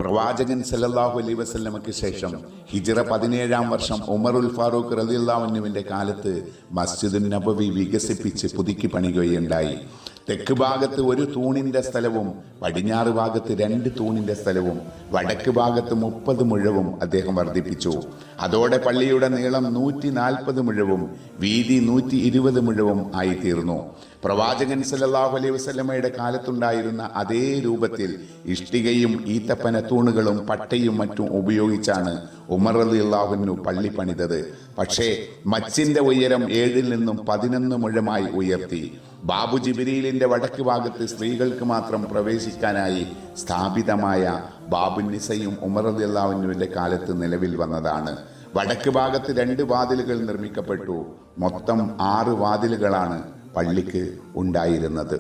പ്രവാചകൻ സല്ലല്ലാഹു അലൈഹി വസല്ലമയ്ക്ക് ശേഷം ഹിജ്റ 17-ാം വർഷം ഉമറുൽ ഫാറൂഖ് റളിയല്ലാഹു അൻഹുവിന്റെ കാലത്ത് മസ്ജിദുൻ നബവി വികസിപ്പിച്ച് പുതുക്കി പണിയുകയുണ്ടായി. തെക്ക് ഭാഗത്ത് ഒരു തൂണിന്റെ സ്ഥലവും പടിഞ്ഞാറ് ഭാഗത്ത് 2 തൂണിന്റെ സ്ഥലവും വടക്ക് ഭാഗത്ത് 30 മുഴവും അദ്ദേഹം വർദ്ധിപ്പിച്ചു. അതോടെ പള്ളിയുടെ നീളം 140 മുഴവും വീതി 120 മുഴവും ആയിത്തീർന്നു. പ്രവാചകൻ സല്ലല്ലാഹു അലൈഹി വസല്ലമയുടെ കാലത്തുണ്ടായിരുന്ന അതേ രൂപത്തിൽ ഇഷ്ടികയും ഈത്തപ്പന തൂണുകളും പട്ടയും മറ്റും ഉപയോഗിച്ചാണ് ഉമർ റളിയല്ലാഹു അൻഹു പള്ളി പണിതത്. പക്ഷേ മച്ചിന്റെ ഉയരം 7 നിന്നും 11 മുഴമായി ഉയർത്തി. ബാബു ജിബ്രീലിന്റെ വടക്ക് ഭാഗത്ത് സ്ത്രീകൾക്ക് മാത്രം പ്രവേശിക്കാനായി സ്ഥാപിതമായ ബാബുന്നിസയും ഉമർ റളിയല്ലാഹു അൻഹുവിന്റെ കാലത്ത് നിലവിൽ വന്നതാണ്. വടക്ക് ഭാഗത്ത് 2 വാതിലുകൾ നിർമ്മിക്കപ്പെട്ടു. മൊത്തം 6 വാതിലുകളാണ് പള്ളിക്ക് ഉണ്ടായിരുന്നത്.